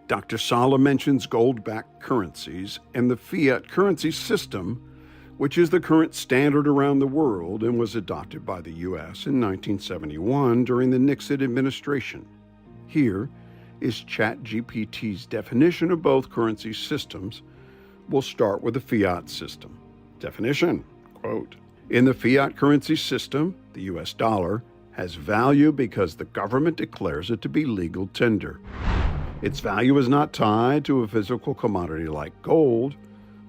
Dr. Sala mentions gold-backed currencies and the fiat currency system, which is the current standard around the world and was adopted by the U.S. in 1971 during the Nixon administration. Here is ChatGPT's definition of both currency systems. We'll start with the fiat system. Definition, quote, "In the fiat currency system, the U.S. dollar has value because the government declares it to be legal tender. Its value is not tied to a physical commodity like gold,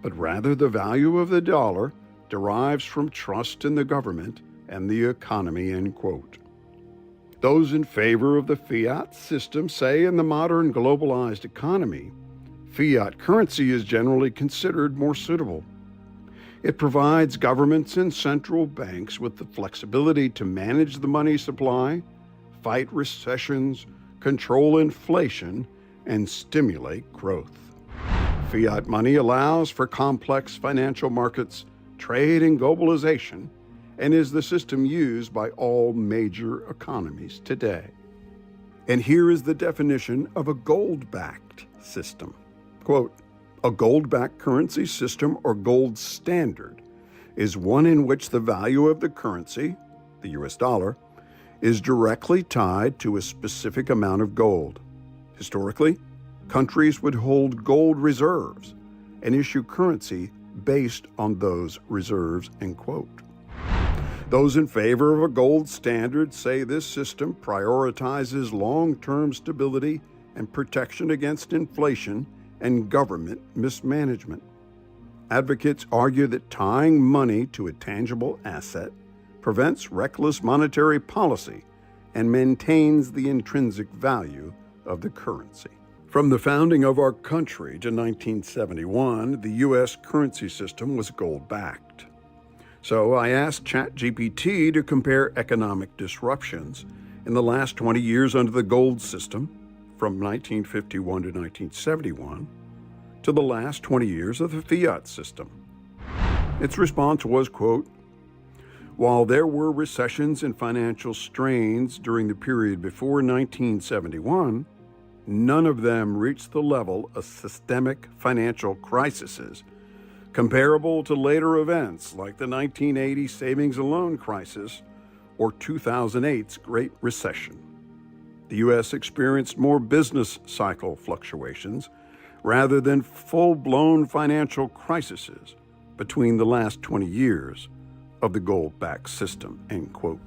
but rather the value of the dollar derives from trust in the government and the economy," end quote. Those in favor of the fiat system say in the modern globalized economy, fiat currency is generally considered more suitable. It provides governments and central banks with the flexibility to manage the money supply, fight recessions, control inflation, and stimulate growth. Fiat money allows for complex financial markets, trade, and globalization, and is the system used by all major economies today. And here is the definition of a gold-backed system. Quote, "A gold-backed currency system or gold standard is one in which the value of the currency, the U.S. dollar, is directly tied to a specific amount of gold. Historically, countries would hold gold reserves and issue currency based on those reserves," end quote. Those in favor of a gold standard say this system prioritizes long-term stability and protection against inflation and government mismanagement. Advocates argue that tying money to a tangible asset prevents reckless monetary policy and maintains the intrinsic value of the currency. From the founding of our country to 1971, the U.S. currency system was gold-backed. So I asked ChatGPT to compare economic disruptions in the last 20 years under the gold system, from 1951 to 1971, to the last 20 years of the fiat system. Its response was, quote, "While there were recessions and financial strains during the period before 1971, none of them reached the level of systemic financial crises comparable to later events like the 1980 savings and loan crisis or 2008's Great Recession. The U.S. experienced more business cycle fluctuations rather than full-blown financial crises between the last 20 years of the gold-backed system," end quote.